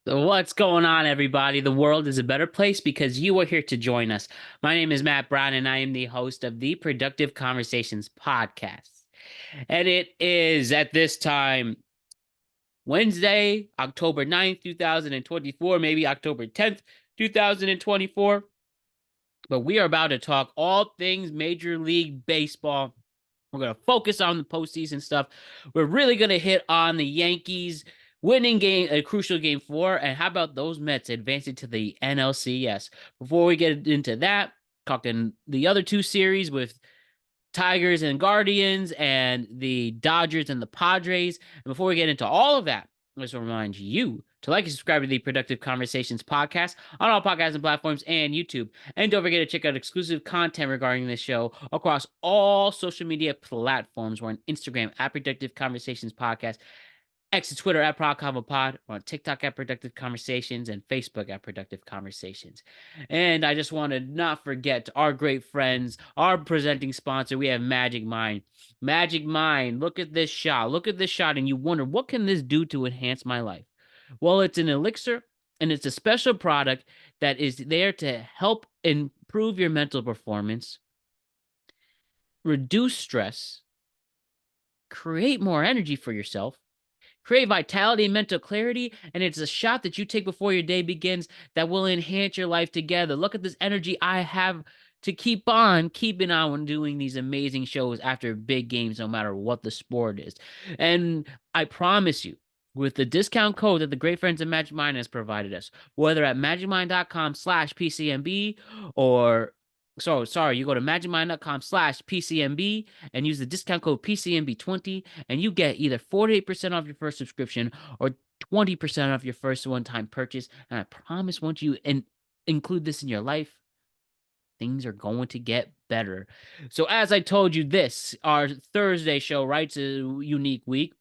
What's going on, everybody? The world is a better place because you are here to join us. My name is Matt Brown, and I am the host of the Productive Conversations podcast. And it is at this time Wednesday, October 9th, 2024, maybe October 10th, 2024. But we are about to talk all things Major League Baseball. We're going to focus on the postseason stuff. We're really going to hit on the Yankees winning a crucial game 4. And how about those Mets advancing to the NLCS? Before we get into that, talking the other two series with Tigers and Guardians and the Dodgers and the Padres. And before we get into all of that, let's remind you to like and subscribe to the Productive Conversations podcast on all podcasting platforms and YouTube. And don't forget to check out exclusive content regarding this show across all social media platforms. We're on Instagram at Productive Conversations Podcast, X and Twitter at PodConvoPod. We're on TikTok at Productive Conversations and Facebook at Productive Conversations. And I just want to not forget our great friends, our presenting sponsor. We have Magic Mind. Magic Mind, look at this shot. Look at this shot, and you wonder, what can this do to enhance my life? Well, it's an elixir, and it's a special product that is there to help improve your mental performance, reduce stress, create more energy for yourself, create vitality and mental clarity, and it's a shot that you take before your day begins that will enhance your life together. Look at this energy I have to keep on keeping on when doing these amazing shows after big games, no matter what the sport is. And I promise you, with the discount code that the great friends of Magic Mind has provided us, whether at magicmind.com/PCMB or you go to magicmind.com/PCMB and use the discount code PCMB20, and you get either 48% off your first subscription or 20% off your first one-time purchase. And I promise, once you include this in your life, things are going to get better. So as I told you, our Thursday show, right? It's a unique week.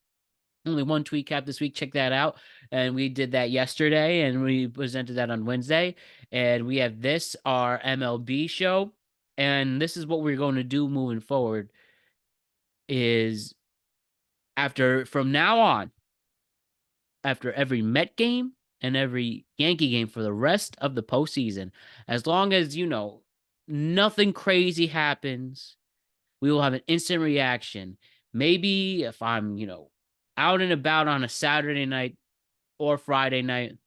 Only one tweet cap this week. Check that out. And we did that yesterday, and we presented that on Wednesday. And we have our MLB show. And this is what we're going to do moving forward is from now on, after every Met game and every Yankee game for the rest of the postseason, as long as, nothing crazy happens, we will have an instant reaction. Maybe if I'm, out and about on a Saturday night or Friday night,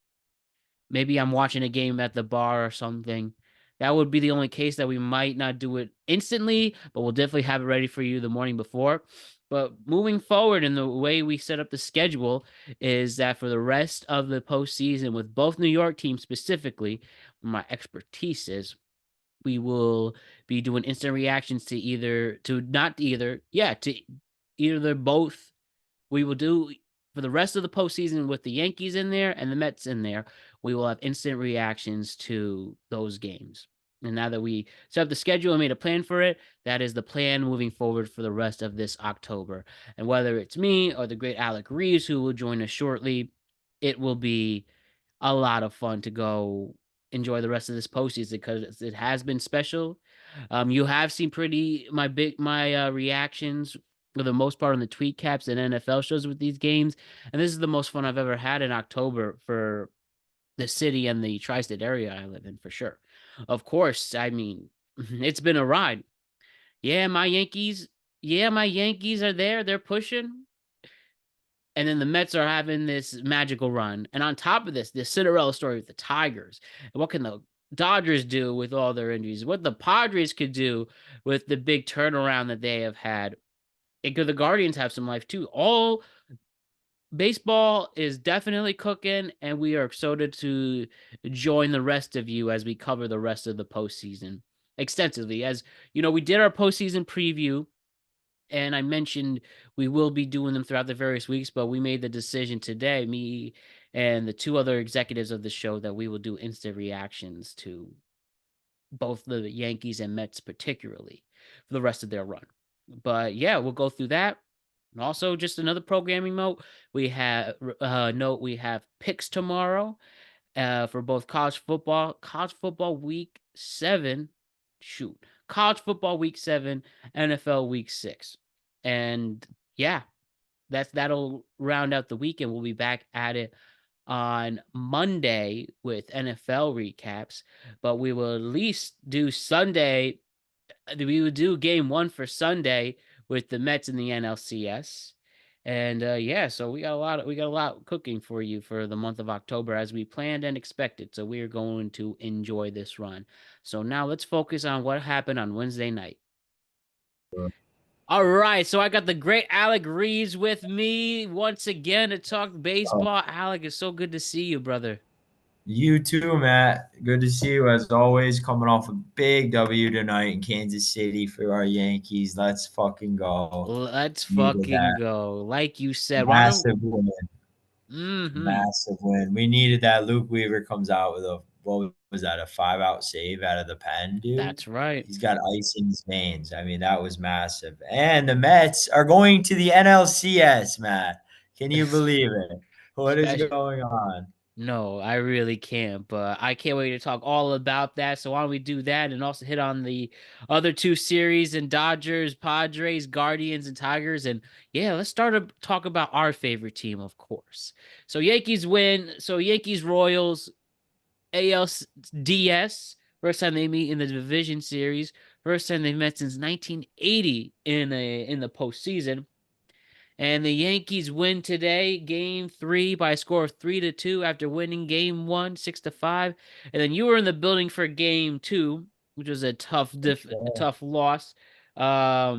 maybe I'm watching a game at the bar or something. That would be the only case that we might not do it instantly, but we'll definitely have it ready for you the morning before. But moving forward in the way we set up the schedule is that for the rest of the postseason, with both New York teams specifically, my expertise is, we will be doing instant reactions to either both. We will do for the rest of the postseason with the Yankees in there and the Mets in there. We will have instant reactions to those games. And now that we set up the schedule and made a plan for it, that is the plan moving forward for the rest of this October. And whether it's me or the great Alec Reeves, who will join us shortly, it will be a lot of fun to go enjoy the rest of this postseason because it has been special. You have seen my reactions for the most part on the tweet caps and NFL shows with these games. And this is the most fun I've ever had in October for the city and the tri-state area I live in, for sure. Of course, I mean, it's been a ride. Yeah, my Yankees are there. They're pushing. And then the Mets are having this magical run. And on top of this Cinderella story with the Tigers. And what can the Dodgers do with all their injuries? What the Padres could do with the big turnaround that they have had. And could the Guardians have some life too? All baseball is definitely cooking, and we are excited to join the rest of you as we cover the rest of the postseason extensively. As you know, we did our postseason preview, and I mentioned we will be doing them throughout the various weeks, but we made the decision today, me and the two other executives of the show, that we will do instant reactions to both the Yankees and Mets, particularly for the rest of their run. But yeah, we'll go through that. And also, just another programming note: we have picks tomorrow for both college football week 7, college football week 7, NFL week 6, and yeah, that'll round out the weekend. We'll be back at it on Monday with NFL recaps, but we will at least do Sunday. We would do game one for Sunday with the Mets in the NLCS. And yeah, so we got a lot cooking for you for the month of October as we planned and expected. So we are going to enjoy this run. So now let's focus on what happened on Wednesday night. All right, so I got the great Alec Reeves with me once again to talk Oh, baseball. Alec, it's so good to see you, brother. you too, Matt. Good to see you as always. Coming off a big W tonight in Kansas City for our Yankees. Let's fucking go. Let's Needed fucking that go. Like you said, why don't massive win. mm-hmm. Massive win. We needed that. Luke Weaver comes out with a what was that? A 5-out save out of the pen, dude. That's right. He's got ice in his veins. I mean, that was massive. And the Mets are going to the NLCS, Matt. Can you believe it? What is Special. going on? No, I really can't, but I can't wait to talk all about that. So why don't we do that and also hit on the other two series and Dodgers, Padres, Guardians, and Tigers. And yeah, let's start to talk about our favorite team, of course. So Yankees win. So Yankees Royals ALDS. First time they meet in the division series. First time they've met since 1980 in the postseason. And the Yankees win today, game three, by a score of 3-2 after winning game one, 6-5. And then you were in the building for game two, which was a Sure. tough loss. A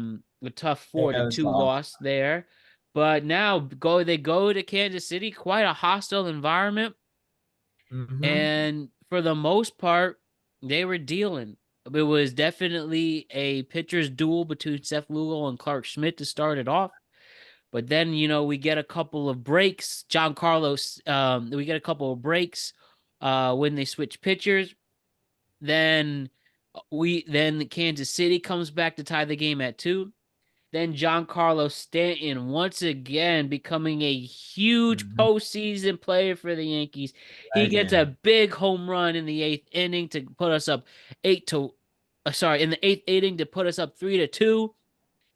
tough Yeah, four it to was two tough. loss there. But now they go to Kansas City, quite a hostile environment. Mhm. And for the most part, they were dealing. It was definitely a pitcher's duel between Seth Lugo and Clark Schmidt to start it off. But then, we get a couple of breaks. John Carlos, we get a couple of breaks when they switch pitchers. Then then Kansas City comes back to tie the game at 2. Then John Carlos Stanton once again becoming a huge Mhm. postseason player for the Yankees. He gets a Legend. big home run in the eighth inning to put us up in the eighth inning to put us up 3-2.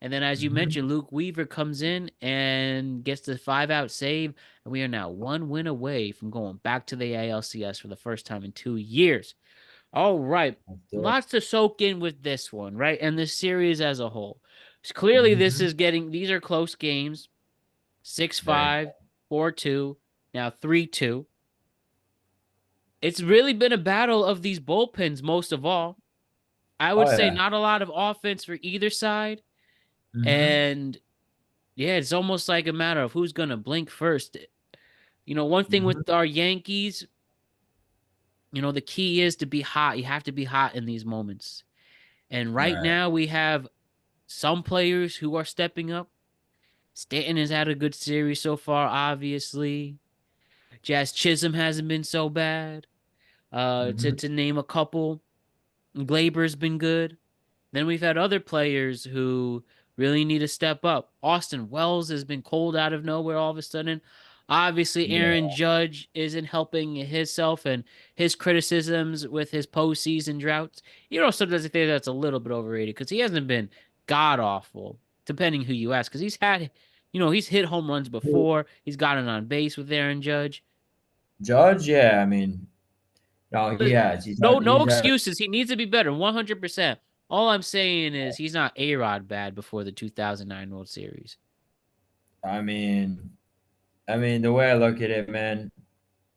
And then, as you Mhm. mentioned, Luke Weaver comes in and gets the 5-out save, and we are now one win away from going back to the ALCS for the first time in 2 years. All right, Let's do it. lots to soak in with this one, right? And this series as a whole. Clearly, Mhm. these are close games. Six Very five, 4-2, now 3-2. It's really been a battle of these bullpens most of all. I would Oh, say yeah. not a lot of offense for either side, Mhm. and yeah, it's almost like a matter of who's gonna blink first. One thing Mhm. with our Yankees, the key is to be hot. You have to be hot in these moments. And right Right. now we have some players who are stepping up. Stanton has had a good series so far, obviously. Jazz Chisholm hasn't been so bad. To Mhm. to name a couple. Glaber's been good. Then we've had other players who really need to step up. Austin Wells has been cold out of nowhere all of a sudden. Obviously, Aaron Yeah. Judge isn't helping himself and his criticisms with his postseason droughts. Sometimes I think that's a little bit overrated because he hasn't been god awful, depending who you ask. Because he's hit home runs before. He's gotten on base with Aaron Judge. Judge, yeah, I mean, no, he But has. no He's had excuses. He needs to be better, 100%. All I'm saying is he's not A-Rod bad before the 2009 World Series. I mean the way I look at it, man,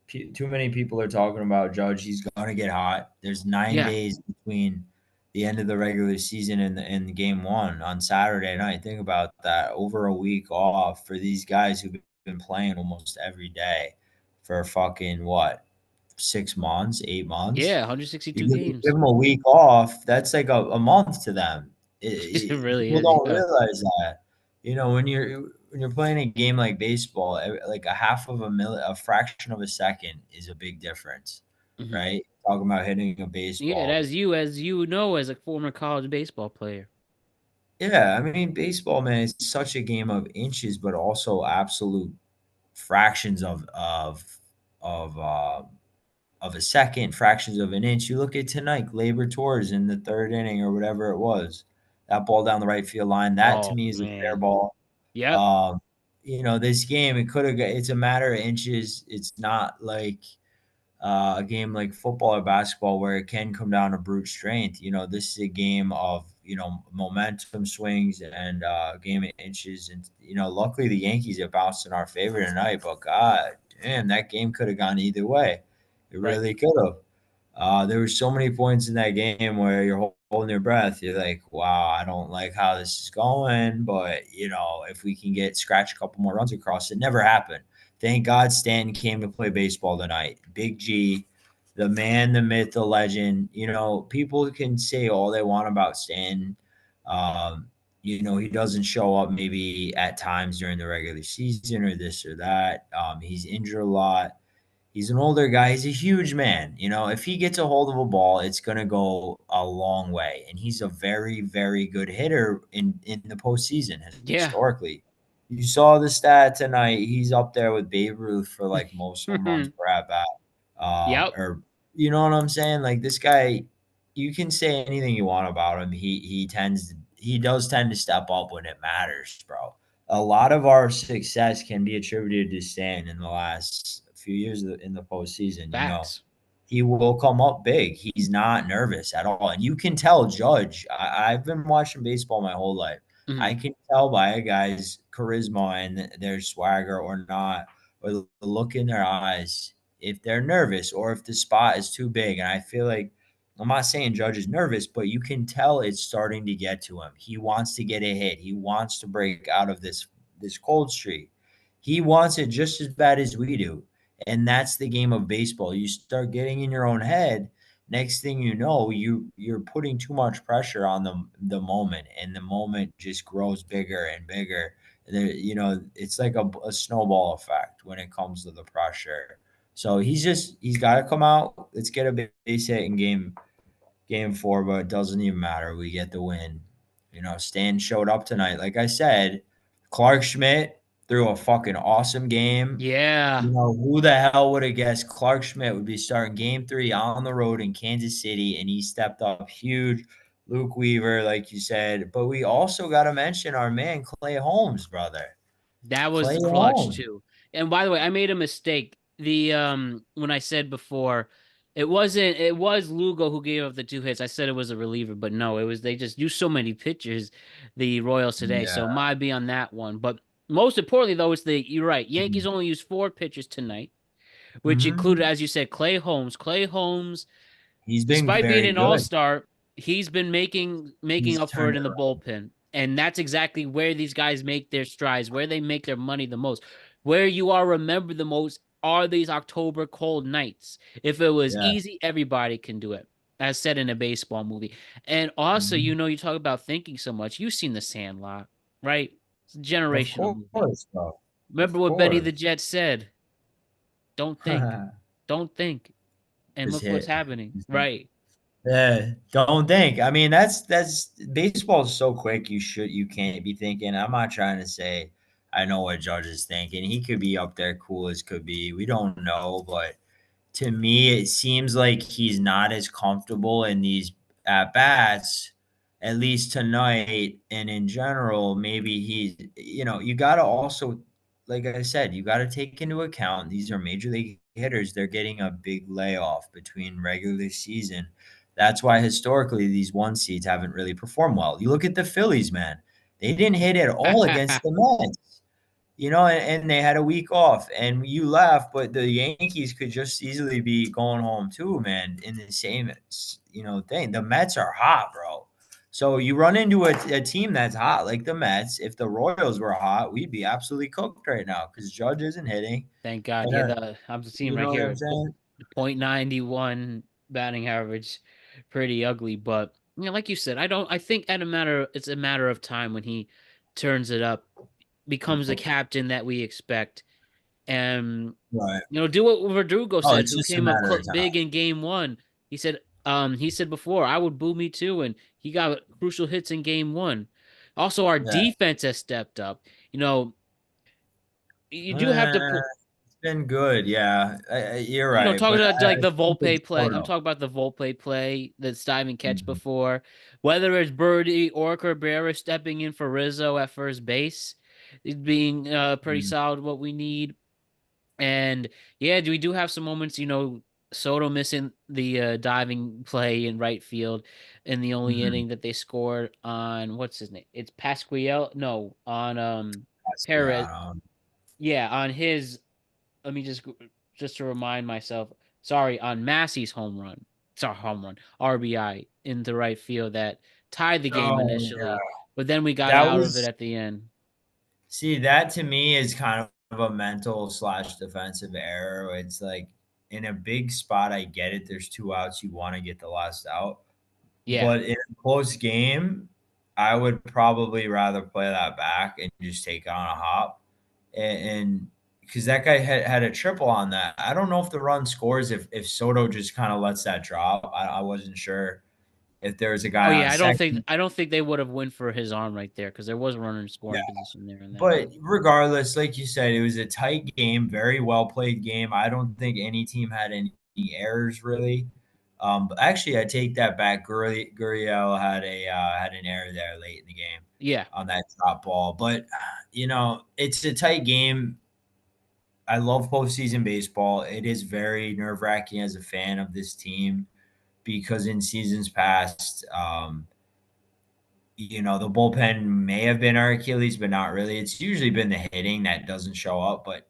too many people are talking about Judge. He's gonna get hot. There's 9 Yeah. days between the end of the regular season and game 1 on Saturday night. Think about that. Over a week off for these guys who've been playing almost every day for fucking what? 6 months, 8 months? Yeah, You 162 give games. them a week off, that's like a month to them. It really People is, don't yeah. realize that. When you're playing a game like baseball, like a fraction of a second is a big difference, Mhm. right? Talking about hitting a Yeah, baseball. as a former college baseball player. Yeah, I mean, baseball, man, is such a game of inches, but also absolute fractions of of a second, fractions of an inch. You look at tonight, Glaber Torres in the third inning or whatever it was. That ball down the right field line, that to Oh, me is a fair man. ball. Yep. Um, this game, it could have got, it's a matter of inches. It's not like a game like football or basketball where it can come down to brute strength. This is a game of, momentum swings and a game of inches. And, luckily the Yankees have bounced in our favor tonight, but God damn, that game could have gone either way. It Right. really could have. There were so many points in that game where you're holding your breath. You're like, wow, I don't like how this is going, but if we can scratch a couple more runs across, it never happened. Thank God Stanton came to play baseball tonight. Big G, the man, the myth, the legend. People can say all they want about Stanton. He doesn't show up maybe at times during the regular season or this or that. He's injured a lot. He's an older guy. He's a huge man. If he gets a hold of a ball, it's going to go a long way. And he's a very, very good hitter in the postseason Yeah. historically. You saw the stat tonight. He's up there with Babe Ruth for like most home runs per at bat. Yep. Or you know what I'm saying? Like this guy, you can say anything you want about him. He does tend to step up when it matters, bro. A lot of our success can be attributed to Stan in the last few years in the postseason. Facts. He will come up big. He's not nervous at all, and you can tell. Judge, I've been watching baseball my whole life. I Mhm. can tell by a guy's charisma and their swagger or not, or the look in their eyes, if they're nervous or if the spot is too big. And I feel like I'm not saying Judge is nervous, but you can tell it's starting to get to him. He wants to get a hit. He wants to break out of this cold streak. He wants it just as bad as we do. And that's the game of baseball. You start getting in your own head. Next thing you know, you're putting too much pressure on the moment, and the moment just grows bigger and bigger. It's like a snowball effect when it comes to the pressure. So he's got to come out. Let's get a base hit in game four, but it doesn't even matter. We get the win. Stan showed up tonight. Like I said, Clark Schmidt threw a fucking awesome game. Yeah. Who the hell would have guessed Clark Schmidt would be starting game three on the road in Kansas City, and he stepped up huge. Luke Weaver, like you said. But we also got to mention our man, Clay Holmes, brother. That was Clay clutch Holmes. too. And by the way, I made a mistake. The when I said before, it was Lugo who gave up the two hits. I said it was a reliever, but no, it was they just used so many pitchers, the Royals today. Yeah. So my be on that one. But most importantly though, it's you're right. Yankees Mhm. only used four pitchers tonight, which included, Mhm. as you said, Clay Holmes. Clay Holmes, He's been despite being very an good. all-star, he's been making He's up for turned it it in the around. bullpen. And that's exactly where these guys make their strides, where they make their money the most. Where you are remembered the most are these October cold nights. If it was Yeah. easy, everybody can do it, as said in a baseball movie. And also, Mhm. you talk about thinking so much. You've seen The Sandlot, right? It's a Of generational movie. course, bro. Remember Of what Benny the course. Jet said? Don't think. Don't think. And Just look what's hit. happening. Right. Yeah, don't think. I mean, that's baseball is so quick. You can't be thinking. I'm not trying to say I know what Judge is thinking. He could be up there, cool as could be. We don't know, but to me, it seems like he's not as comfortable in these at bats, at least tonight. And in general, maybe you got to also, like I said, you got to take into account these are major league hitters. They're getting a big layoff between regular season. That's why historically these one seeds haven't really performed well. You look at the Phillies, man. They didn't hit at all against the Mets. And they had a week off, and you laugh, but the Yankees could just easily be going home too, man. In the same, thing. The Mets are hot, bro. So you run into a team that's hot, like the Mets. If the Royals were hot, we'd be absolutely cooked right now because Judge isn't hitting. Thank God. And Yeah, I'm seeing you right know what I'm here, saying? .91 batting average, pretty ugly. But like you said, I think it's a matter of time when he turns it up, becomes the captain that we expect, and Right. do what Verdugo Oh, said, it's who just a came up matter of big time. in game one. He said before, I would boo me too, and he got crucial hits in game one. Also, our Yeah. defense has stepped up. You do have to Eh, put it's been good. Yeah, you're right, talking but about I like the think it's Volpe play. more I'm though. talking about the Volpe play, the dive and catch Mhm. before. Whether it's Birdie or Cabrera stepping in for Rizzo at first base, is being pretty Mm, solid. What we need. And yeah, we do have some moments, Soto missing the diving play in right field in the only mhm. inning that they scored on what's his name? It's Pasquiel. No, on Perez. Yeah, Yeah, on his let me just to remind myself, sorry, on Massey's home run. Sorry, home run. RBI in the right field that tied the game oh, yeah. initially, but then we got That out of it was at the end. See, that to me is kind of a mental slash defensive error. It's like in a big spot, I get it. There's 2 outs, you wanna get the last out. Yeah. But in a close game, I would probably rather play that back and just take on a hop. And because that guy had a triple on that. I don't know if the run scores if Soto just kind of lets that drop. I wasn't sure if there was a Oh guy yeah, on second. I don't think they would have went for his arm right there because there was a runner in Yeah. scoring position there in that But inning. regardless, like you said, it was a tight game, very well played game. I don't think any team had any errors really. But actually, I take that back. Gurriel had an error there late in the game Yeah. on that drop ball. But it's a tight game. I love postseason baseball. It is very nerve wracking as a fan of this team because in seasons past, the bullpen may have been our Achilles, but not really. It's usually been the hitting that doesn't show up. But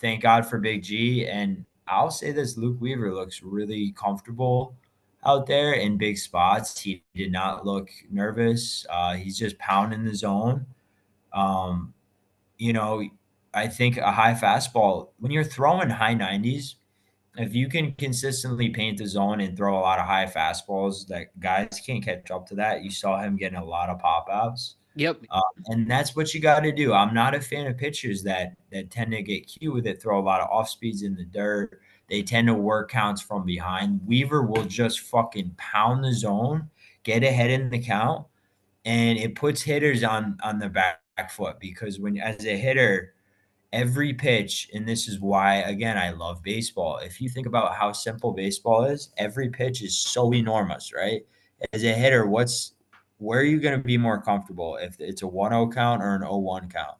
thank God for Big G. And I'll say this: Luke Weaver looks really comfortable out there in big spots. He did not look nervous. He's just pounding the zone. Um, you know, I think a high fastball when you're throwing high 90s, if you can consistently paint the zone and throw a lot of high fastballs that guys can't catch up to that, you saw him getting a lot of pop outs. Yep. And that's what you got to do. I'm not a fan of pitchers that tend to get cute with it, throw a lot of off speeds in the dirt. They tend to work counts from behind. Weaver will just fucking pound the zone, get ahead in the count, and it puts hitters on the back foot because when as a hitter, every pitch, and this is why again I love baseball. If you think about how simple baseball is, every pitch is so enormous, right? As a hitter, where are you going to be more comfortable if it's a 1-0 count or an 0-1 count?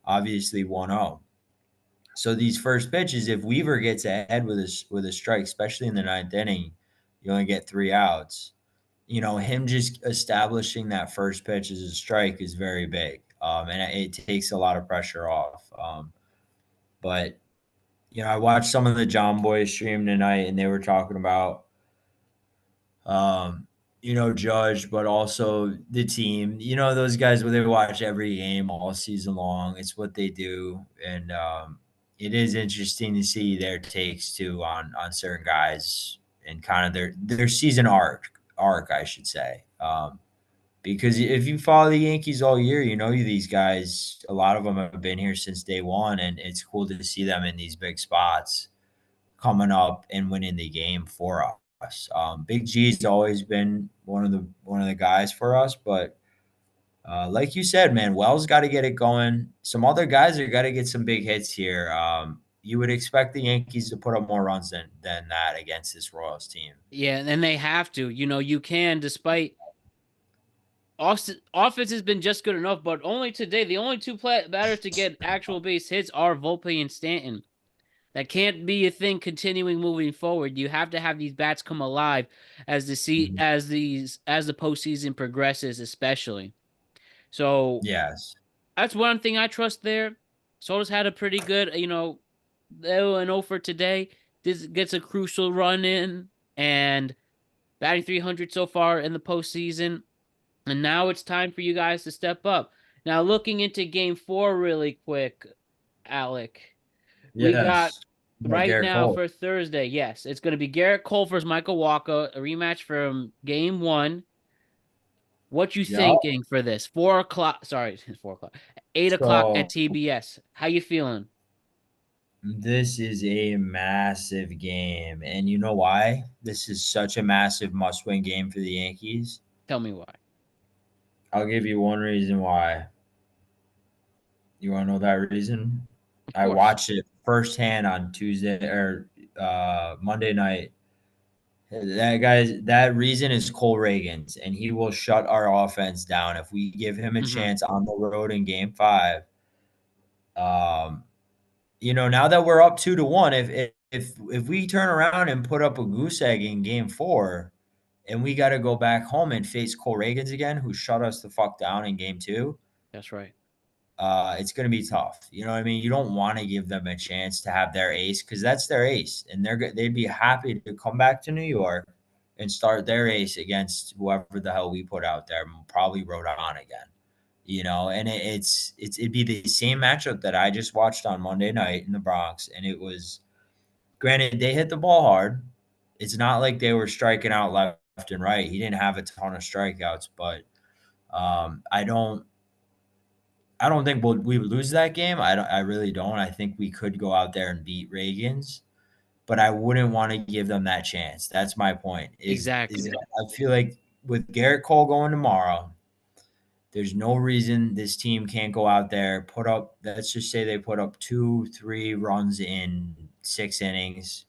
Obviously 1-0. So these first pitches, if Weaver gets ahead with a strike, especially in the ninth inning, you only get 3 outs. Him just establishing that first pitch as a strike is very big, and it takes a lot of pressure off. But I watched some of the John Boy stream tonight, and they were talking about, um, Judge, but also the team. Those guys where they watch every game all season long. It's what they do, and it is interesting to see their takes too on certain guys and kind of their season arc, I should say. Because if you follow the Yankees all year, these guys, a lot of them have been here since day one, and it's cool to see them in these big spots coming up and winning the game for us. Big G's always been one of the guys for us, but like you said, man, Wells got to get it going. Some other guys are got to get some big hits here. You would expect the Yankees to put up more runs than that against this Royals team. Yeah, and they have to. You can, despite offense has been just good enough, but only today, the only two batters to get actual base hits are Volpe and Stanton. That can't be a thing continuing moving forward. You have to have these bats come alive Mhm. as the postseason progresses, especially. So Yes. that's one thing I trust there. Soto's had a pretty good, they were an 0 for today. This gets a crucial run in and batting 300 so far in the postseason. And now it's time for you guys to step up. Now, looking into game 4 really quick, Alec, we got Yes. About right Garrett now Cole. for Thursday. Yes, it's going to be Garrett Cole versus Michael Walker, a rematch from game 1. What you Yeah. thinking for this? 4 o'clock. Sorry, 4 o'clock. 8 o'clock at So TBS. How you feeling? this is a massive game. And you know why? This is such a massive must win game for the Yankees. Tell me why. I'll give you one reason why. You want to know that reason? Of I course. watched it firsthand on Tuesday or Monday night. That reason is Cole Reagans, and he will shut our offense down if we give him a Hmm. chance on the road in Game 5. Um, now that we're up 2-1, if we turn around and put up a goose egg in game 4, and we got to go back home and face Cole Reagans again, who shut us the fuck down in game 2, That's right. it's going to be tough. You know what I mean? You don't want to give them a chance to have their ace because that's their ace, and they'd be happy to come back to New York and start their ace against whoever the hell we put out there, probably Rhode Island again. And it'd be the same matchup that I just watched on Monday night in the Bronx, and it was, granted, they hit the ball hard. It's not like they were striking out left and right. He didn't have a ton of strikeouts, but I don't think we would lose that game. I really don't. I think we could go out there and beat Reagan's, but I wouldn't want to give them that chance. That's my point. Is Exactly. I feel like with Garrett Cole going tomorrow, there's no reason this team can't go out there, put up, let's just say they put up 2, 3 runs in 6 innings.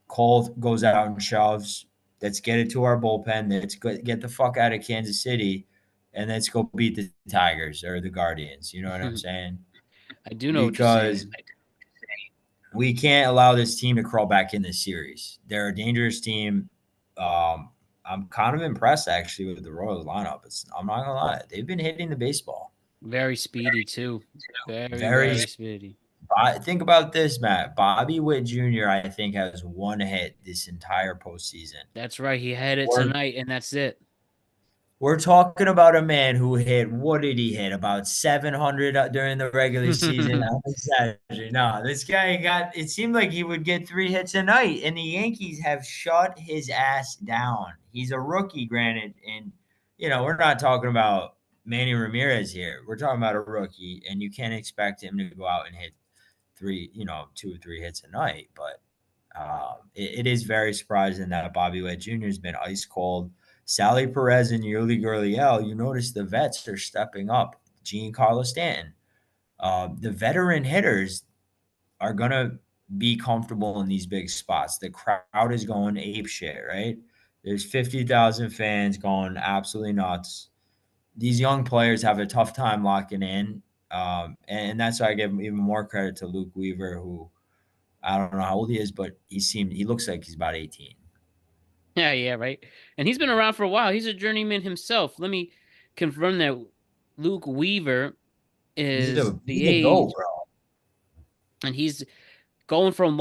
Cole goes out and shoves. Let's get it to our bullpen. Let's get the fuck out of Kansas City, and let's go beat the Tigers or the Guardians. You know what I'm saying? I do know what you're Because saying. we can't allow this team to crawl back in this series. They're a dangerous team. I'm kind of impressed actually with the Royals lineup. I'm not gonna lie, they've been hitting the baseball Very speedy too. Very, very. very speedy. Think about this, Matt. Bobby Witt Jr. I think has one hit this entire postseason. That's right. He had it We're tonight, and that's it. we're talking about a man who hit, what did he hit? About 700 during the regular season. I'm exaggerating. No, this guy it seemed like he would get 3 hits a night, and the Yankees have shut his ass down. He's a rookie, granted, and we're not talking about Manny Ramirez here. We're talking about a rookie, and you can't expect him to go out and hit 2 or 3 hits a night. But it is very surprising that Bobby Witt Jr. has been ice cold. Sally Perez and Yuli Gurriel, you notice the vets are stepping up. Giancarlo Stanton. The veteran hitters are going to be comfortable in these big spots. The crowd is going ape shit, right? There's 50,000 fans going absolutely nuts. These young players have a tough time locking in. And that's why I give even more credit to Luke Weaver, who I don't know how old he is, but he looks like he's about 18. Yeah, yeah, right. And he's been around for a while. He's a journeyman himself. Let me confirm that Luke Weaver is He's the a goat, age, bro. and he's going from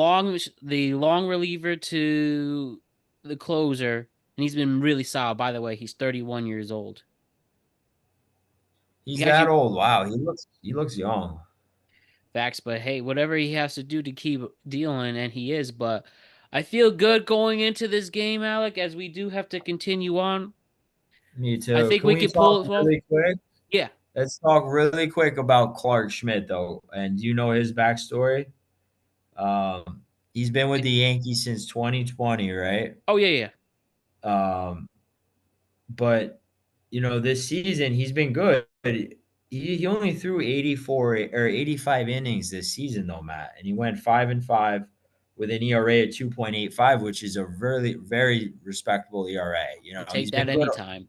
the long reliever to the closer, and he's been really solid. By the way, he's 31 years old. He's He that actually old. Wow, he looks young. facts, but hey, whatever he has to do to keep dealing, and he is. But I feel good going into this game, Alec, as we do have to continue on. Me I too. think Can we we could talk pull it off. really quick? Yeah. Let's talk really quick about Clark Schmidt, though. And do you know his backstory? Um, he's been with the Yankees since 2020, right? Oh yeah, yeah. Um, but this season he's been good. He only threw 84 or 85 innings this season, though, Matt, and he went 5-5 with an ERA of 2.85, which is a very, very respectable ERA. I'll He's take that been good. anytime.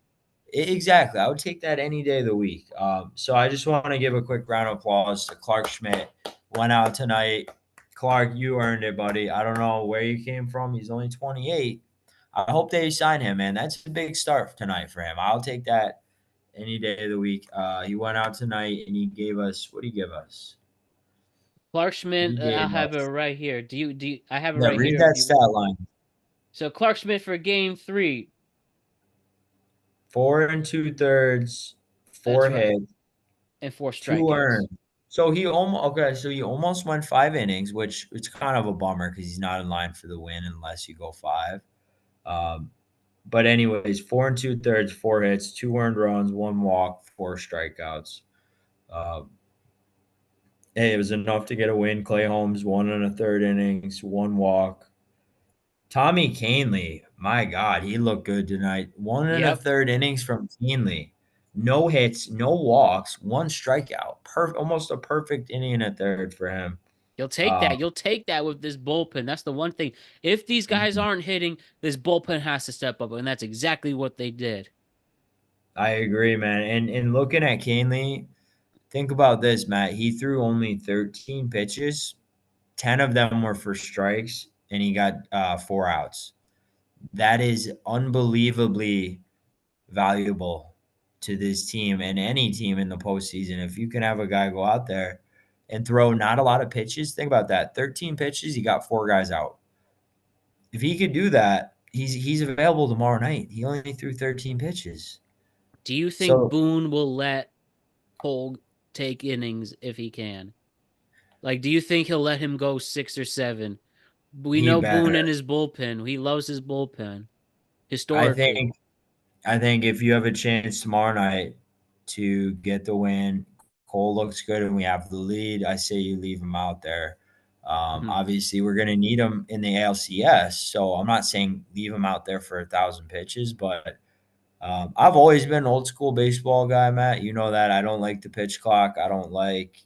Exactly. I would take that any day of the week. So I just want to give a quick round of applause to Clark Schmidt. Went out tonight. Clark, you earned it, buddy. I don't know where you came from. He's only 28. I hope they sign him, man. That's a big start tonight for him. I'll take that any day of the week. He went out tonight and he gave us, what did he give us? Clark He Schmidt, I gave have it us, right here. I have it yeah, right read here if that you stat line. so Clark Schmidt for game 3. 4 2/3, That's four right. hits, And 4 2 strikeouts. earned. So he almost okay. So he almost went 5 innings, which it's kind of a bummer because he's not in line for the win unless you go 5. Um, but anyways, 4 2/3, 4 hits, 2 earned runs, 1 walk, 4 strikeouts. Uh, hey, it was enough to get a win. Clay Holmes 1 1/3 innings, 1 walk. Tommy Canley, my God, he looked good tonight. One and a Yep. third innings from Canley. No hits, no walks, 1 strikeout. Almost a perfect inning and a third for him. You'll take Uh, that. You'll take that with this bullpen. That's the one thing. If these guys mhm. aren't hitting, this bullpen has to step up, and that's exactly what they did. I agree, man. And looking at Canley, Think about this, Matt. He threw only 13 pitches. 10 of them were for strikes, and he got 4 outs. That is unbelievably valuable to this team and any team in the postseason. If you can have a guy go out there and throw not a lot of pitches, think about that. 13 pitches, he got 4 guys out. If he could do that, he's available tomorrow night. He only threw 13 pitches. Do you think So Boone will let Cole take innings if he can? Like, do you think he'll let him go 6 or 7? We he know Boone better. and his bullpen. He loves his bullpen I historically. think I think if you have a chance tomorrow night to get the win, Cole looks good and we have the lead. I say you leave him out there. Mhm. Obviously, we're going to need him in the ALCS. So I'm not saying leave him out there for 1,000 pitches, but I've always been an old school baseball guy, Matt. You know that. I don't like the pitch clock. I don't like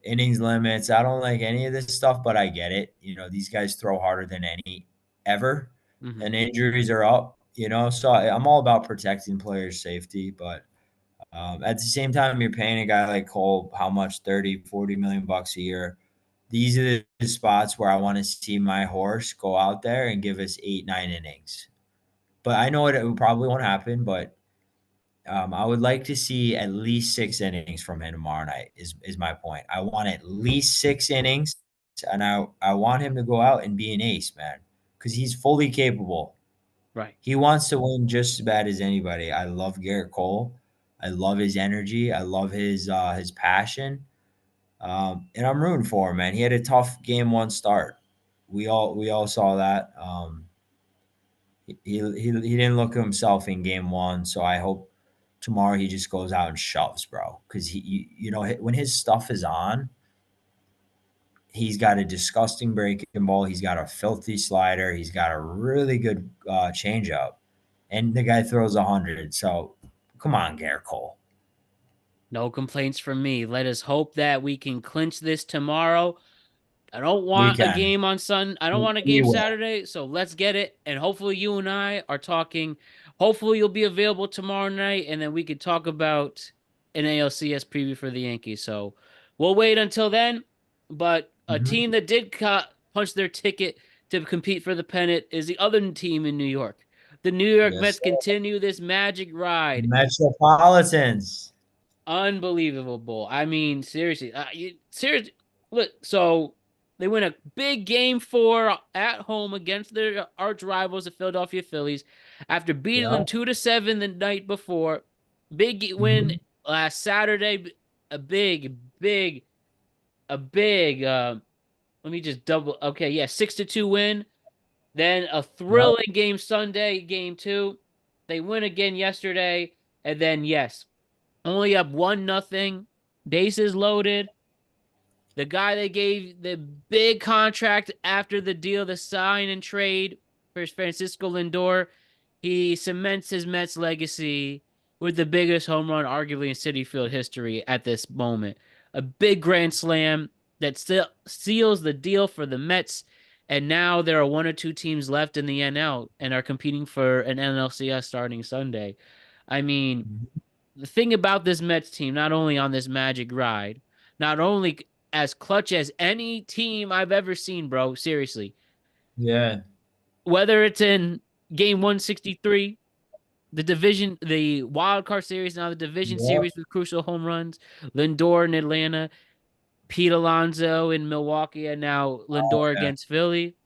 innings limits. I don't like any of this stuff, but I get it. These guys throw harder than any ever, Mhm. and injuries are up. So I'm all about protecting players' safety, but at the same time, you're paying a guy like Cole how much 30-40 million bucks a year. These are the spots where I want to see my horse go out there and give us 8-9 innings. But I know it probably won't happen, but I would like to see at least 6 innings from him tomorrow night. Is my point. I want at least 6 innings, and I want him to go out and be an ace, man, because he's fully capable. Right. He wants to win just as bad as anybody. I love Garrett Cole. I love his energy. I love his passion, and I'm rooting for him, man. He had a tough game 1 start. We all saw that. He didn't look himself in game 1, so I hope tomorrow he just goes out and shoves, bro. Because when his stuff is on, he's got a disgusting breaking ball. He's got a filthy slider. He's got a really good changeup, and the guy throws 100. So come on, Garrett Cole. No complaints from me. Let us hope that we can clinch this tomorrow. I don't We want a can. game on Sun. I don't want a We game will. Saturday. So let's get it. And hopefully you and I are talking. Hopefully you'll be available tomorrow night, and then we could talk about an ALCS preview for the Yankees. So we'll wait until then. But a Mhm. team that did punch their ticket to compete for the pennant is the other team in New York. The New York Yes, Mets sir. continue this magic ride. Metropolitans. Unbelievable. I mean, seriously, seriously. Look, so they win a big game 4 at home against their arch rivals, the Philadelphia Phillies, after beating them Yeah. 2-7 the night before. Big win Mhm. last Saturday. A big, big, a big. Let me just double. Okay, yeah, 6-2 win. Then a Yep. thrilling game Sunday, game 2. They win again yesterday, and then yes, only up 1-0. Bases loaded. The guy they gave the big contract after the deal, the sign and trade for Francisco Lindor, he cements his Mets legacy with the biggest home run, arguably in Citi Field history at this moment. A big grand slam that still seals the deal for the Mets. And now there are 1 or 2 teams left in the NL and are competing for an NLCS starting Sunday. I mean, Mhm. the thing about this Mets team, not only on this magic ride, not only as clutch as any team I've ever seen, bro, seriously, Yeah. whether it's in game 163, the wild card series, now the division Yep. series with crucial home runs, Lindor in Atlanta, Pete Alonso in Milwaukee, and now Oh, Lindor yeah. against Philly.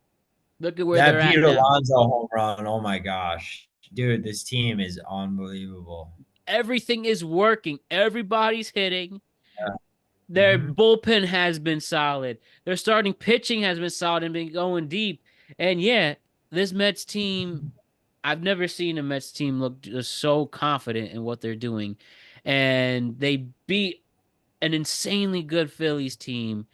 Look at where That they're Pete at now. Alonso home run. Oh my gosh. Dude, this team is unbelievable. Everything is working. Everybody's hitting. Yeah. Their Mhm. bullpen has been solid. Their starting pitching has been solid and been going deep. And yeah, this Mets team, I've never seen a Mets team look just so confident in what they're doing. And they beat an insanely good Phillies team.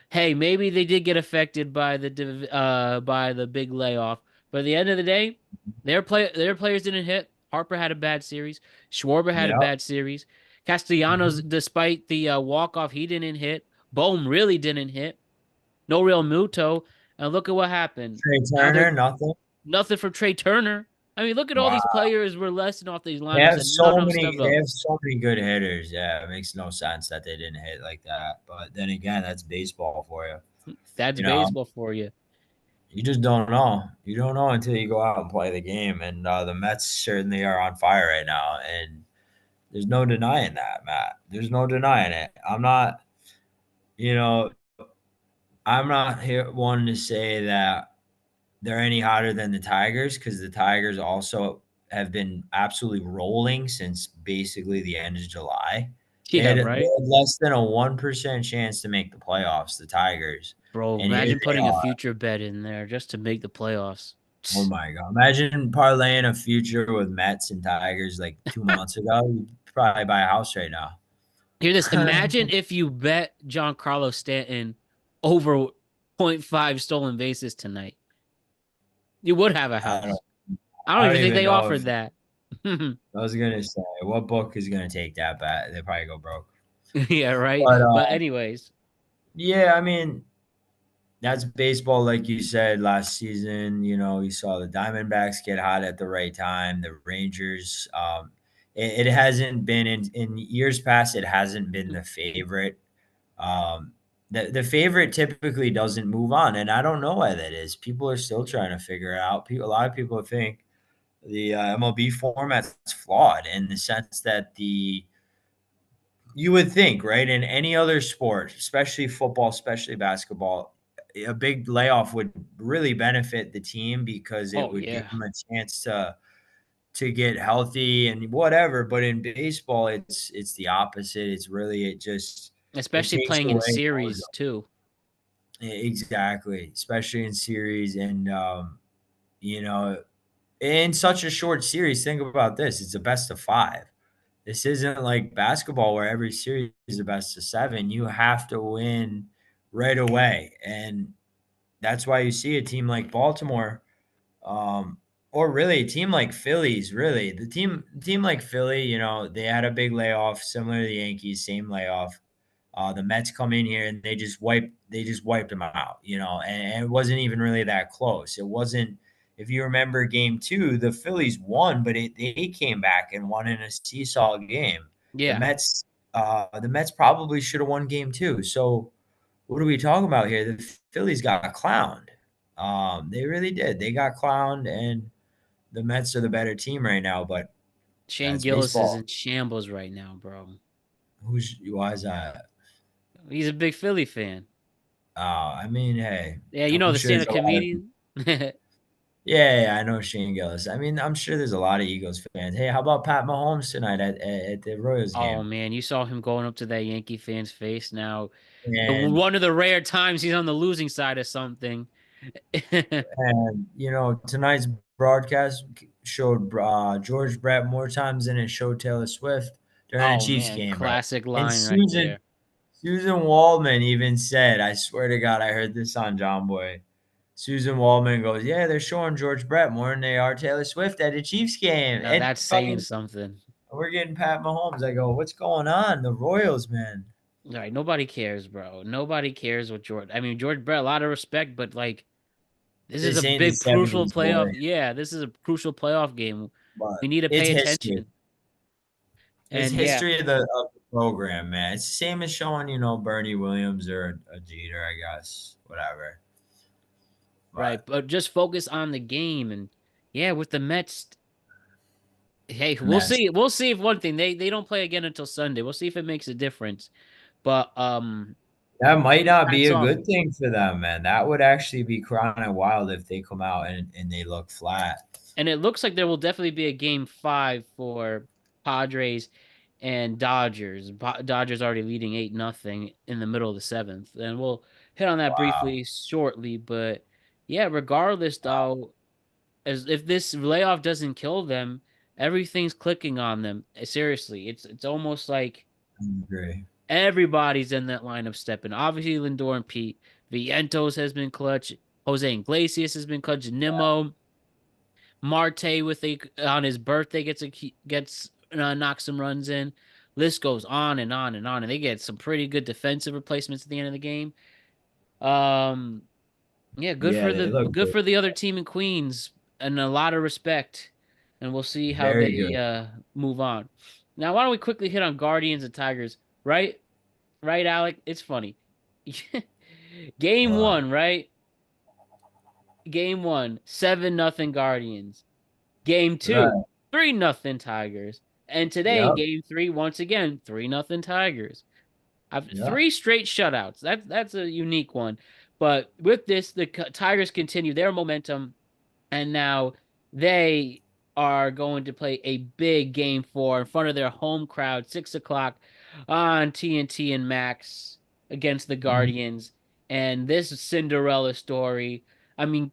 Hey, maybe they did get affected by the big layoff, but at the end of the day, their players didn't hit. Harper had a bad series. Schwarber had a Yep. bad series. Castellanos, Mhm. despite the walk off, he didn't hit. Bohm really didn't hit. No real Muto. And look at what happened. Trey Now they're Turner, nothing. nothing from Trey Turner. I mean, look at all Wow. these players we're listing off these lineups, and none of them stepped They up. have so many good hitters. Yeah, it makes no sense that they didn't hit like that. But then again, that's baseball for you. That's You know, baseball for you. you just don't know. You don't know until you go out and play the game. And the Mets certainly are on fire right now, and there's no denying that, Matt. There's no denying it. You know, I'm not here one to say that they're any hotter than the Tigers because the Tigers also have been absolutely rolling since basically the end of July. Yeah, They right, had less than a 1% chance to make the playoffs, the Tigers. bro. And here Imagine they putting a are. future bet in there just to make the playoffs. Oh my God. Imagine parlaying a future with Mets and Tigers like 2 months ago. You'd probably buy a house right now. Hear this. Imagine if you bet Giancarlo Stanton over zero point 0.5 stolen bases tonight. You would have a I don't house. I don't I even don't think even they know offered if that. I was gonna say what book is gonna take that bet. They probably go broke. Yeah, right. But But anyways, yeah, I mean, that's baseball, like you said last season. You saw the Diamondbacks get hot at the right time. The Rangers. It hasn't been in years past. It hasn't been the favorite. Um, the favorite typically doesn't move on, and I don't know why that is. People are still trying to figure it out. A lot of people think the MLB format's flawed in the sense that you would think, right? In any other sport, especially football, especially basketball, a big layoff would really benefit the team because it oh would give yeah, them a chance to get healthy and whatever. But in baseball, it's the opposite. It's really it especially takes playing in away series too. exactly, especially in series and you know in such a short series. Think about this: it's a best of five. This isn't like basketball where every series is a best of seven. You have to win right away. And that's why you see a team like Baltimore, um, or really a team like Phillies, really. The team like Philly, they had a big layoff, similar to the Yankees, same layoff. The Mets come in here and they just wiped them out, and it wasn't even really that close. It wasn't. If you remember Game 2, the Phillies won, but they came back and won in a seesaw game. The Yeah, Mets, the Mets probably should have won Game 2. So what are we talking about here? The Phillies got clowned. They really did. They got clowned, and the Mets are the better team right now. But Shane that's Gillis is baseball. in shambles right now, bro. Why is that? He's a big Philly fan. I mean, hey, Yeah, you know I'm the sure there's stand-up a lot of comedian. yeah, I know Shane Gillis. I mean, I'm sure there's a lot of Eagles fans. Hey, how about Pat Mahomes tonight at the Royals Oh game? man, you saw him going up to that Yankee fan's face. Now, And one of the rare times he's on the losing side of something. tonight's broadcast showed George Brett more times than it showed Taylor Swift during the Oh Chiefs man, game, bro. classic And line right Susan there. Susan Waldman even said, I swear to God, I heard this on John Boy. Susan Waldman goes, "Yeah, they're showing George Brett more than they are Taylor Swift at a Chiefs game." Now And that's saying fucking, something. we're getting Pat Mahomes. I go, "What's going on? The Royals, man. All right, nobody cares, bro. Nobody cares what George. I mean, George Brett, a lot of respect, but like, this is a This ain't the big crucial 70s, playoff. boy." Yeah, this is a crucial playoff game. We But need to it's pay history. attention. It's And yeah, history of the program, man. It's the same as showing, Bernie Williams or a Jeter, I guess. Whatever. right. But But just focus on the game. And yeah, with the Mets, hey, we'll Mets. see. We'll see if one thing they don't play again until Sunday. We'll see if it makes a difference. But That might not be hats a off. good thing for them, man. That would actually be crying out wild if they come out and they look flat. And it looks like there will definitely be a game 5 for Padres and Dodgers. Dodgers already leading 8-0 in the middle of the seventh. And we'll hit on that Wow. briefly shortly. But yeah, regardless though, as if this layoff doesn't kill them, everything's clicking on them. Seriously, it's almost like I agree. everybody's in that lineup stepping. Obviously, Lindor and Pete. Vientos has been clutch. Jose Iglesias has been clutch. Nimmo, Marte with a on his birthday gets knocks some runs in. List goes on and on and on, and they get some pretty good defensive replacements at the end of the game. Yeah, Yeah, they look good good. for the other team in Queens, and a lot of respect. and we'll see how Very they good. move on. Now, why don't we quickly hit on Guardians and Tigers? Right, right, Alec. It's funny. Game What? one, right? Game one, 7-0 Guardians. Game two, Right. 3-0 Tigers. And today, Yep. game three, once again, 3-0 Tigers. I've Yep. three straight shutouts. That's a unique one. But with this, the Tigers continue their momentum, and now they are going to play a big game four in front of their home crowd, 6 o'clock on TNT and Max against the Mhm. Guardians. And this Cinderella story, I mean,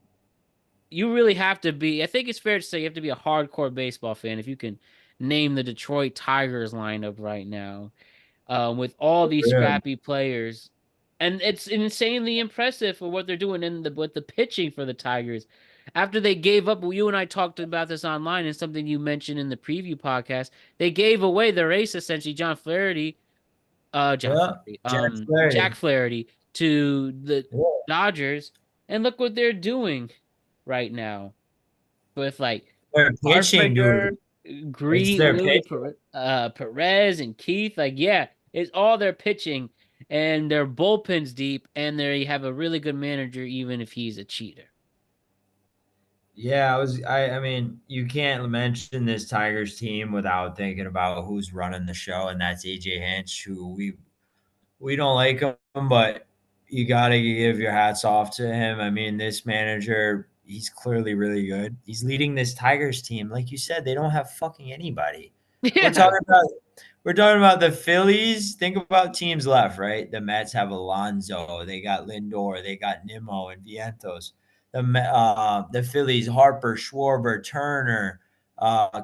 you really have to be, I think it's fair to say you have to be a hardcore baseball fan if you can name the Detroit Tigers lineup right now, with all these Yeah. scrappy players. And it's insanely impressive for what they're doing in the with the pitching for the Tigers. After they gave up, well, you and I talked about this online, and something you mentioned in the preview podcast. They gave away their ace, essentially, Yeah. Jack Jack Flaherty. Flaherty, to the Yeah. Dodgers, and look what they're doing right now with like Their pitching, Heartbreaker, dude. It's Green, their Lily, pitching. Perez, and Keith. Like, yeah, it's all their pitching, and their bullpen's deep, and they have a really good manager, even if he's a cheater. Yeah, I mean, you can't mention this Tigers team without thinking about who's running the show, and that's AJ Hinch, who we don't like him, but you got to give your hats off to him. I mean, this manager, he's clearly really good. He's leading this Tigers team. Like you said, they don't have fucking anybody. We're Yeah, talking about we're talking about the Phillies. Think about teams left, right? The Mets have Alonso. They got Lindor. They got Nimmo and Vientos. The Phillies, Harper, Schwarber, Turner,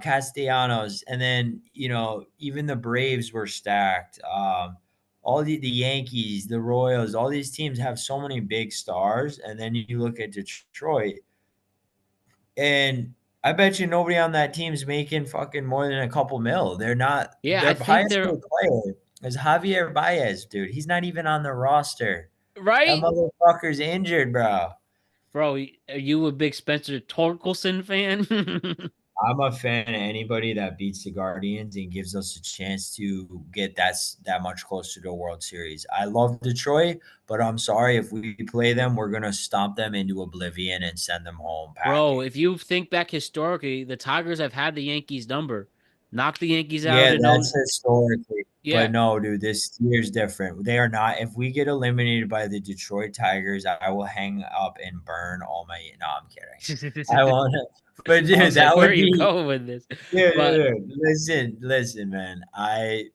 Castellanos, and then even the Braves were stacked. All the Yankees, the Royals, all these teams have so many big stars, and then you look at Detroit, and I bet you nobody on that team's making fucking more than a couple mil. They're not. yeah. I Their think highest they're paid player is Javier Baez, dude. He's not even on the roster. That right, motherfucker's injured, bro. bro. Are you a big Spencer Torkelson fan? I'm a fan of anybody that beats the Guardians and gives us a chance to get that much closer to a World Series. I love Detroit, but I'm sorry if we play them, we're gonna stomp them into oblivion and send them home Bro, packing. if you think back historically, the Tigers have had the Yankees number, knocked the Yankees out Yeah, in no, that's historically, but yeah. no, dude, this year's different. They are not. If we get eliminated by the Detroit Tigers, I will hang up and burn all my. No, I'm kidding. I won't. But I dude, was like, that where are would you be. going with this? Dude, But dude, listen, man. I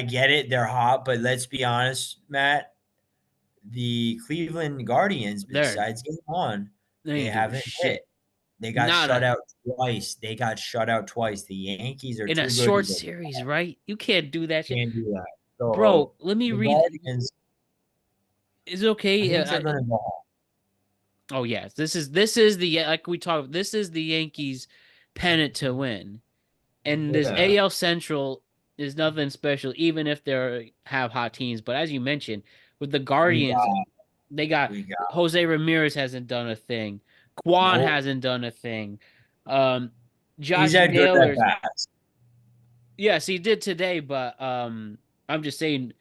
get it. They're hot, but let's be honest, Matt. The Cleveland Guardians, they're besides game one, they they ain't doing haven't hit. shit. They got Not shut a out twice. They got shut out twice. The Yankees are in a too good to short go. series, right? You can't do that shit. Can't do that. Bro, So let me the read. Guardians, Is it I okay? think they're going to go home. Oh yes, this is the like we talked. This is the Yankees' pennant to win, and this Yeah, AL Central is nothing special, even if they have hot teams. But as you mentioned, with the we Guardians, got, they got we got. Jose Ramirez hasn't done a thing. Quan No, hasn't done a thing. Um, he's Josh had good at Naylor's bats. yes, he did today, but I'm just saying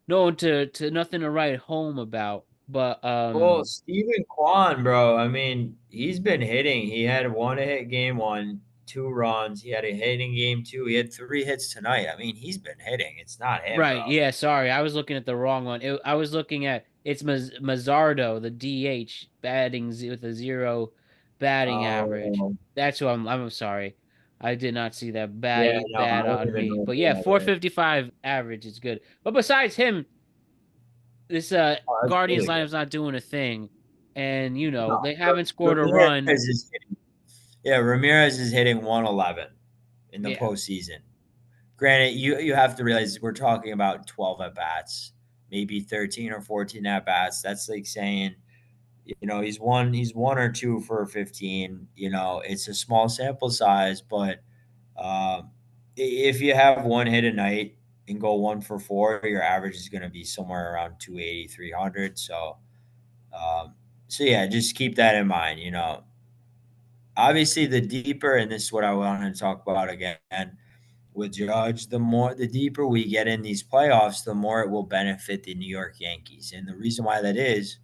no one to nothing to write home about. But Well, Steven Kwan, bro. I mean, he's been hitting. He had one hit game one, 2 runs. He had a hitting game two. He had 3 hits tonight. I mean, he's been hitting. It's not him, right, bro. yeah, sorry, I was looking at the wrong one. I was looking at it's Mazzardo, the DH, with a 0 batting average. Oh, That's who I'm sorry. I did not see that yeah, no, I bad don't on even me. know But who yeah, that is. 455 average is good. But besides him, this Oh, that's Guardians really good. lineup's not doing a thing. And No, they haven't scored a Ramirez run. is hitting. Yeah, Ramirez is hitting 111 in the Yeah. postseason. Granted, you have to realize we're talking about 12 at bats, maybe 13 or 14 at bats. That's like saying, he's one or two for 15. It's a small sample size, but if you have one hit a night and go 1 for 4, your average is going to be somewhere around 280, 300. So yeah, just keep that in mind. obviously the deeper, and this is what I wanted to talk about again with Judge, the deeper we get in these playoffs, the more it will benefit the New York Yankees. And the reason why that is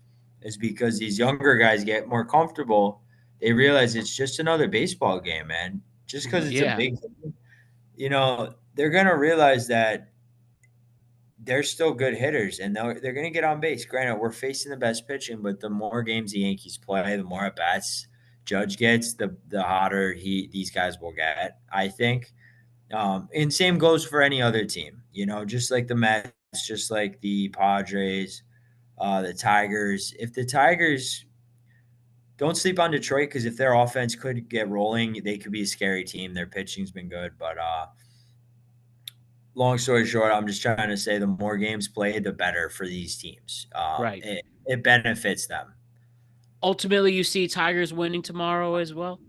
because these younger guys get more comfortable. They realize it's just another baseball game, man. Just because it's a Yeah, big game, they're gonna realize that they're still good hitters and they're going to get on base. Granted, we're facing the best pitching, but the more games the Yankees play, the more at bats Judge gets, the hotter these guys will get, I think. And same goes for any other team, just like the Mets, just like the Padres, the Tigers. If the Tigers don't sleep on Detroit, because if their offense could get rolling, they could be a scary team. Their pitching's been good, but long story short, I'm just trying to say the more games played, the better for these teams. right. It benefits them. Ultimately, you see Tigers winning tomorrow as well.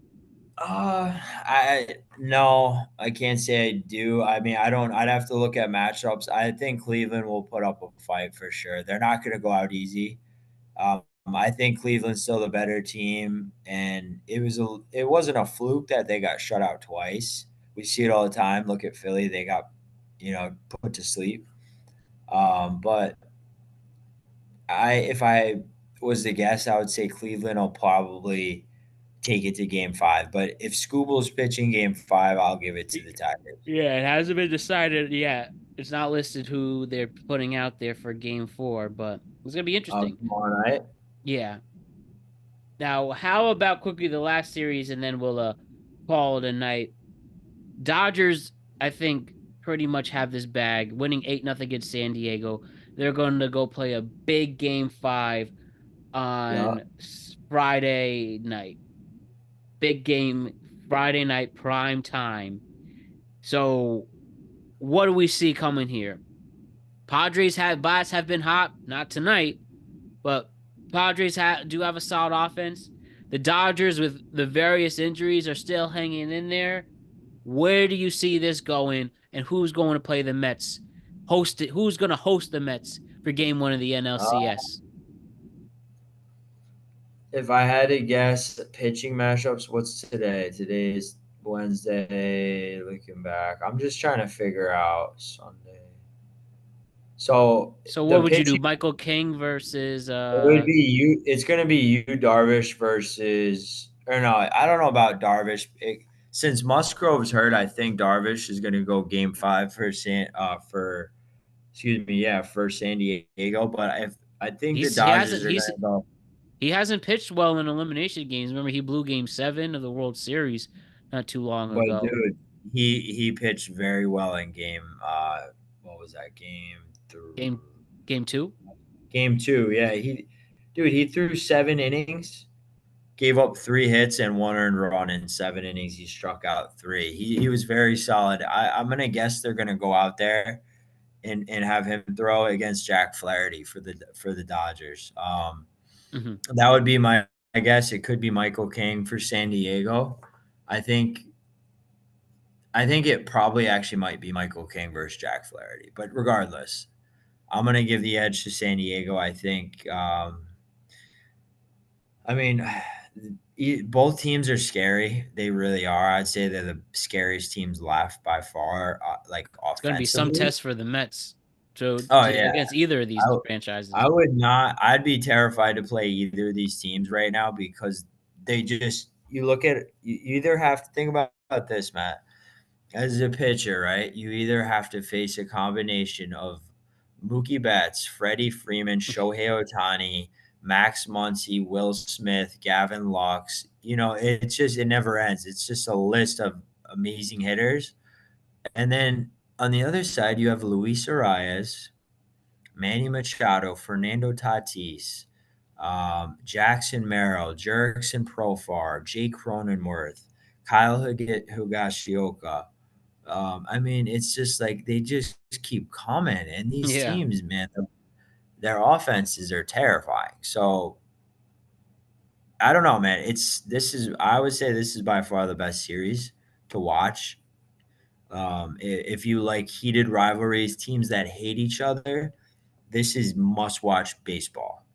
I no, I can't say I do. I mean, I don't. I'd have to look at matchups. I think Cleveland will put up a fight for sure. They're not going to go out easy. I think Cleveland's still the better team, and it wasn't a fluke that they got shut out twice. We see it all the time. Look at Philly; they got put to sleep. But if I was to guess, I would say Cleveland will probably take it to game five. But if Scooble's pitching game five, I'll give it to the Tigers. Yeah, it hasn't been decided yet. It's not listed who they're putting out there for game 4, but it's gonna be interesting. Tomorrow night. Yeah. Now, how about quickly the last series, and then we'll call it a night. Dodgers, I think, pretty much have this bag, winning 8-0 against San Diego. They're going to go play a big game 5 Yeah. on Friday night. Big game Friday night prime time. So, what do we see coming here? Bats have been hot, not tonight, but Padres do have a solid offense. The Dodgers, with the various injuries, are still hanging in there. Where do you see this going, and who's going to play the Mets? Who's going to host the Mets for Game 1 of the Uh, NLCS? if I had to guess pitching matchups, what's today? Today is Wednesday. Looking back, I'm just trying to figure out Sunday. So So the what would you do? pitching, Michael King versus it would be you. It's going to be you, Darvish versus, or no, I don't know about Darvish. Since Musgrove's hurt, I think Darvish is going to go game five for excuse me, yeah, for San Diego. But if I think the he's he Dodgers hasn't are going to go. he hasn't pitched well in elimination games. Remember, he blew Game 7 of the World Series not too long But ago. dude, he pitched very well in game. What was that game? Through Game Game 2. game two, yeah. He threw 7 innings, gave up 3 hits and 1 earned run in 7 innings. He struck out three. He was very solid. I'm gonna guess they're gonna go out there and have him throw against Jack Flaherty for the Dodgers. Hmm. That would be my I guess it could be Michael King for San Diego. I think I think it probably actually might be Michael King versus Jack Flaherty. But regardless, I'm gonna give the edge to San Diego. I think. I mean, both teams are scary. They really are. I'd say they're the scariest teams left by far. Like It's going to be some offensively. test for the Mets Oh yeah, against either of these I, franchises. I would not. I'd be terrified to play either of these teams right now because they just. You look at you either have to think about this, Matt. As a pitcher, right, you either have to face a combination of Mookie Betts, Freddie Freeman, Shohei Ohtani, Max Muncy, Will Smith, Gavin Lux. It never ends. It's just a list of amazing hitters. And then on the other side, you have Luis Arias, Manny Machado, Fernando Tatis, Jackson Merrill, Jerickson Profar, Jake Cronenworth, Kyle Higashioka. I mean, it's just like they just keep coming, and these Yeah, teams, man, their offenses are terrifying. So I don't know, man. I would say this is by far the best series to watch. If you like heated rivalries, teams that hate each other, this is must watch baseball.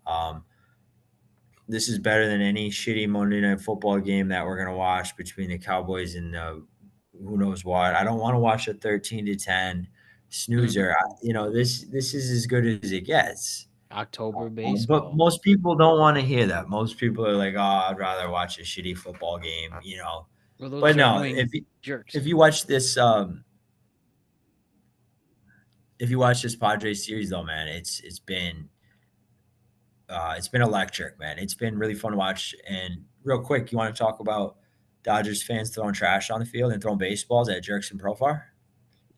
This is better than any shitty Monday Night Football game that we're gonna watch between the Cowboys and who knows what. I don't want to watch a 13-10 Mhm. snoozer. This is as good as it gets. October But baseball. most people don't want to hear that. Most people are like, "Oh, I'd rather watch a shitty football game." Well, those But are no, annoying jerks. if you watch this if you watch this Padres series though, man, it's been electric, man. It's been really fun to watch. And real quick, you want to talk about Dodgers fans throwing trash on the field and throwing baseballs at Jerks and Profar?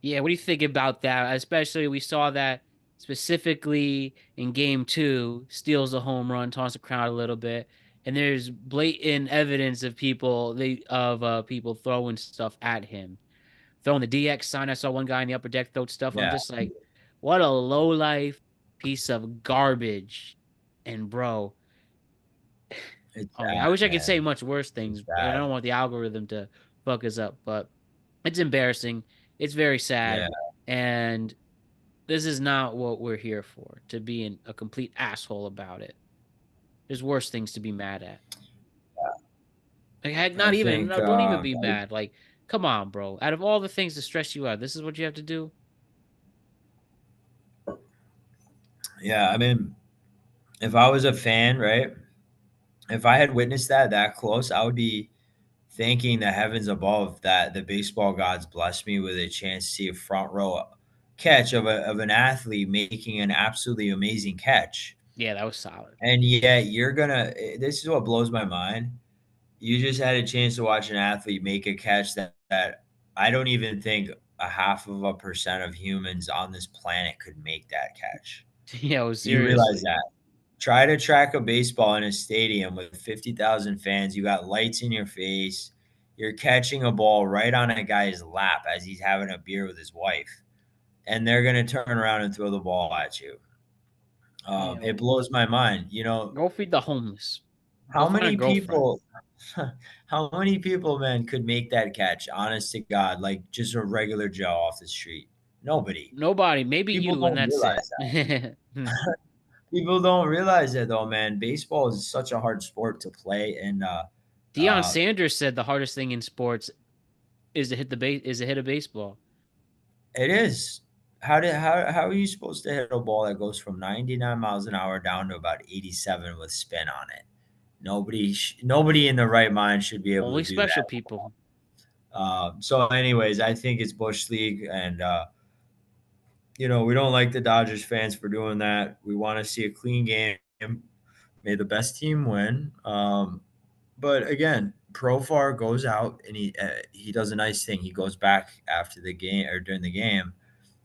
Yeah, what do you think about that? Especially we saw that specifically in game two, steals a home run, taunts the crowd a little bit. And there's blatant evidence of people throwing stuff at him. Throwing the DX sign. I saw one guy in the upper deck throw stuff. I'm Yeah, just like, what a low life piece of garbage. And bro, it's I mean, I wish bad, I could say man. much worse It's things, but I bad. don't want the algorithm to fuck us up. But it's embarrassing. It's very sad. Yeah, And this is not what we're here for, to be a complete asshole about it. There's worse things to be mad at. Like, heck, I not even, think. no, don't even be mad. Like, come on, bro. Out of all the things to stress you out, this is what you have to do? Yeah, I mean, if I was a fan, right? If I had witnessed that close, I would be thanking the heavens above that the baseball gods blessed me with a chance to see a front row catch of an athlete making an absolutely amazing catch. Yeah, that was solid. And yet you're gonna this is what blows my mind. You just had a chance to watch an athlete make a catch that I don't even think a half of a percent of humans on this planet could make that catch. Yo, Do you realize seriously. that? Try to track a baseball in a stadium with 50,000 fans. You got lights in your face. You're catching a ball right on a guy's lap as he's having a beer with his wife, and they're going to turn around and throw the ball at you. It Yo, blows my mind. go feed the homeless. Go How find a many girlfriend. people, how many people, man, could make that catch? Honest to God, like just a regular Joe off the street. Nobody. Nobody, maybe People you, and don't that's it. realize that. People don't realize that though, man. Baseball is such a hard sport to play, and Deion uh, Sanders said the hardest thing in sports is to hit a baseball. it is. How are you supposed to hit a ball that goes from 99 miles an hour down to about 87 with spin on it? Nobody in the right mind should be able to Only do special that. people. So, anyways, I think it's Bush League, and we don't like the Dodgers fans for doing that. We want to see a clean game. May the best team win. But again, Profar goes out and he does a nice thing. He goes back after the game or during the game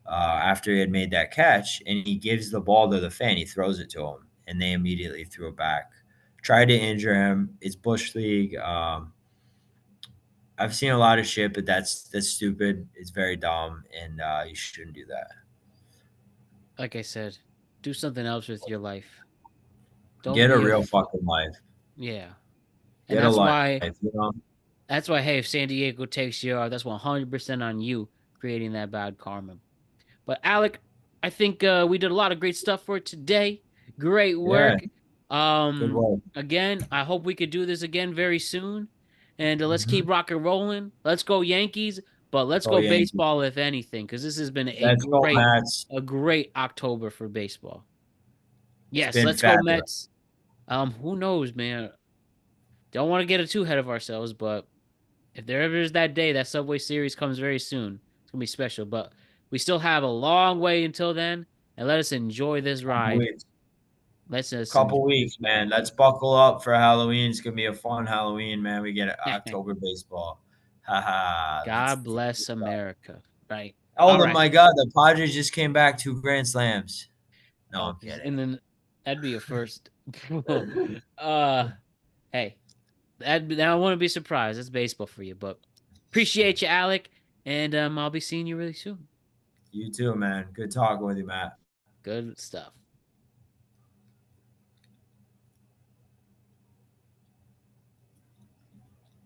after he had made that catch, and he gives the ball to the fan. He throws it to him, and they immediately threw it back. Tried to injure him. It's Bush League. I've seen a lot of shit, but that's stupid. It's very dumb, and you shouldn't do that. Like I said, do something else with your life. Don't Get a be real fucking life. yeah. And Get a life. You know. hey, if San Diego takes you out, that's 100% on you creating that bad karma. But Alec, I think we did a lot of great stuff for today. Great Yeah. work. Good work. Again, I hope we could do this again very soon. And let's Mhm. keep rock and rolling. Let's go Yankees, but let's Go go Yankees. baseball if anything, because this has been Let's go, Mets. a great October for baseball. It's Yes, been let's go fabulous. Mets. Who knows, man? Don't want to get too ahead of ourselves, but if there ever is that day, that Subway Series comes very soon. It's gonna be special, but we still have a long way until then, and let us enjoy this Couple ride. weeks. Let's just Couple enjoy weeks, this man. ride. Let's buckle up for Halloween. It's gonna be a fun Halloween, man. We get October baseball. Haha. Let's God do bless this stuff. America. Right. All Oh right. my God, the Padres just came back 2 Grand Slams. No, Oh, I'm kidding. and then that'd be a first. uh, hey, that I wouldn't be surprised. That's baseball for you, but appreciate you, Alec, and I'll be seeing you really soon. You too, man. Good talking with you, Matt. Good stuff.